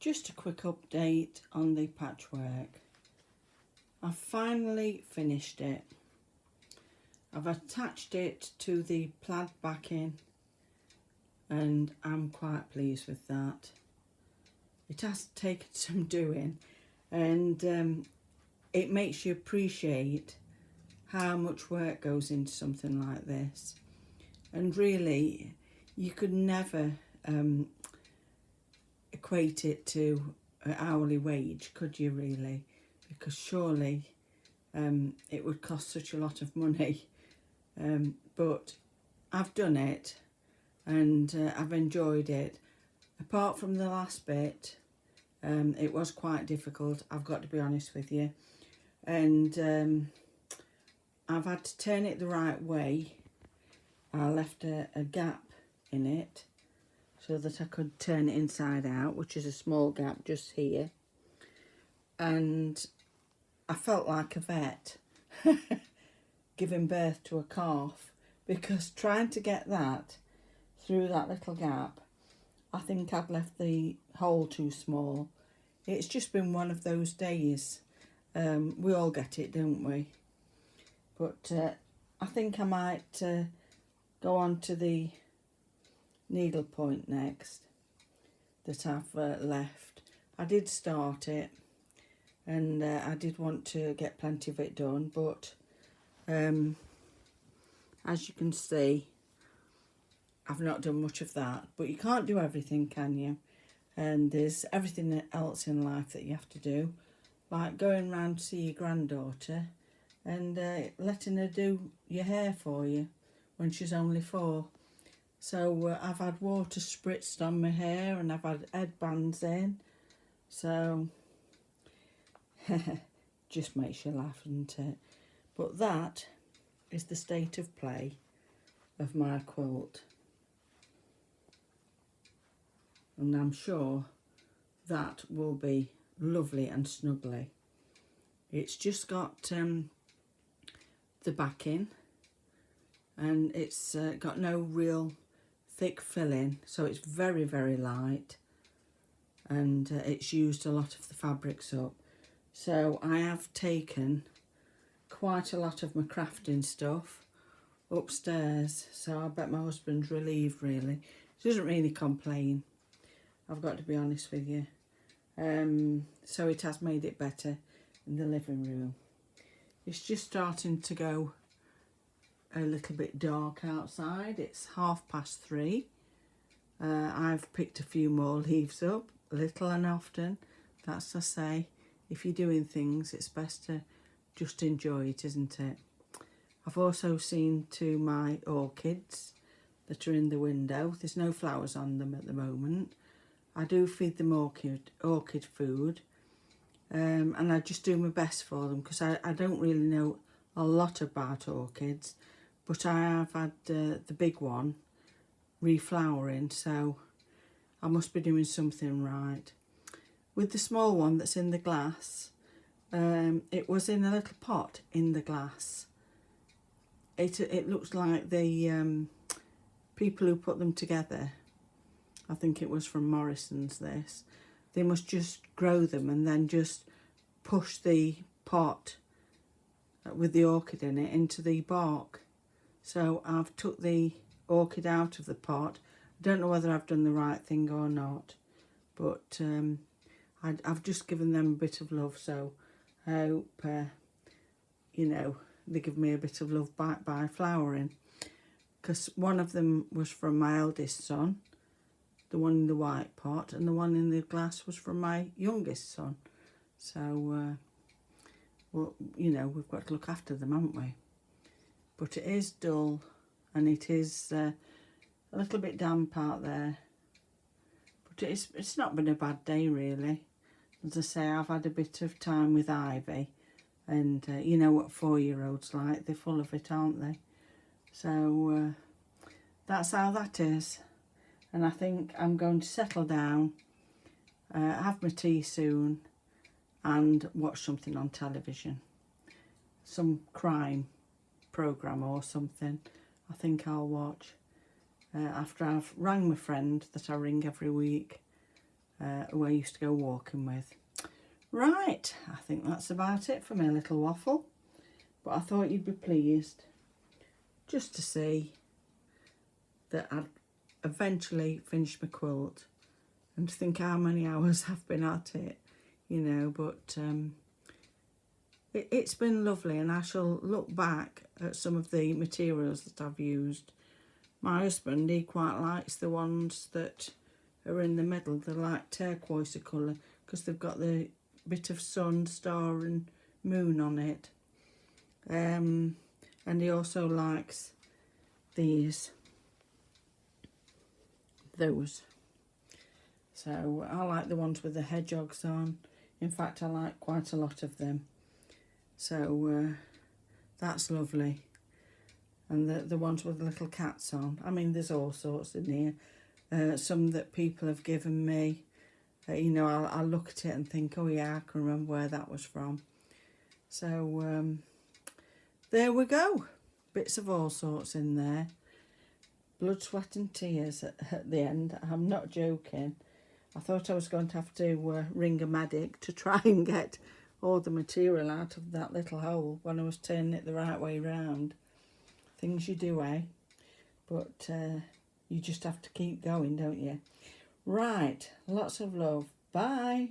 Just a quick update on the patchwork. I've finally finished it. I've attached it to the plaid backing and I'm quite pleased with that. It has taken some doing, and it makes you appreciate how much work goes into something like this. And really, you could never equate it to an hourly wage, could you really? Because surely it would cost such a lot of money. But I've done it and I've enjoyed it. Apart from the last bit, it was quite difficult, I've got to be honest with you. And I've had to turn it the right way. I left a gap in it so that I could turn it inside out, which is a small gap just here. And I felt like a vet giving birth to a calf, because trying to get that through that little gap, I think I've left the hole too small. It's just been one of those days. We all get it, don't we? But I think I might go on to the needle point next that I've left. I did start it and I did want to get plenty of it done, but as you can see, I've not done much of that. But you can't do everything, can you? And there's everything else in life that you have to do, like going round to see your granddaughter and letting her do your hair for you when she's only 4. So I've had water spritzed on my hair and I've had headbands in. So just makes you laugh, doesn't it? But that is the state of play of my quilt. And I'm sure that will be lovely and snuggly. It's just got the backing, and it's got no real thick filling, so it's very, very light, and it's used a lot of the fabrics up. So I have taken quite a lot of my crafting stuff upstairs, so I bet my husband's relieved really. He doesn't really complain, I've got to be honest with you. So it has made it better in the living room. It's just starting to go a little bit dark outside. It's 3:30. I've picked a few more leaves up, little and often. That's I say, if you're doing things, it's best to just enjoy it, isn't it? I've also seen to my orchids that are in the window. There's no flowers on them at the moment. I do feed them orchid food, and I just do my best for them, because I don't really know a lot about orchids, but I have had the big one reflowering, so I must be doing something right. With the small one that's in the glass, it was in a little pot in the glass. It looks like the people who put them together, I think it was from Morrison's this, they must just grow them and then just push the pot with the orchid in it into the bark. So I've took the orchid out of the pot. I don't know whether I've done the right thing or not, but I've just given them a bit of love, so I hope you know, they give me a bit of love back by flowering, because one of them was from my eldest son, the one in the white pot, and the one in the glass was from my youngest son. So well, you know, we've got to look after them, haven't we? But it is dull, and it is a little bit damp out there, but it's not been a bad day really. As I say, I've had a bit of time with Ivy, and you know what 4-year-olds like, they're full of it, aren't they? So that's how that is. And I think I'm going to settle down, have my tea soon, and watch something on television. Some crime programme or something I think I'll watch. After I've rang my friend that I ring every week, who I used to go walking with. Right, I think that's about it for my little waffle. But I thought you'd be pleased just to see that I'd eventually finished my quilt, and to think how many hours I've been at it, you know. But it's been lovely, and I shall look back at some of the materials that I've used. My husband, he quite likes the ones that are in the middle. They're like turquoise colour because they've got the bit of sun, star and moon on it. And he also likes those. So I like the ones with the hedgehogs on. In fact, I like quite a lot of them. So that's lovely. And the ones with the little cats on. I mean, there's all sorts in here. Some that people have given me. You know, I'll look at it and think, oh yeah, I can remember where that was from. So there we go. Bits of all sorts in there. Blood, sweat and tears at the end. I'm not joking. I thought I was going to have to ring a medic to try and get all the material out of that little hole when I was turning it the right way round. Things you do, eh? But you just have to keep going, don't you? Right, lots of love. Bye.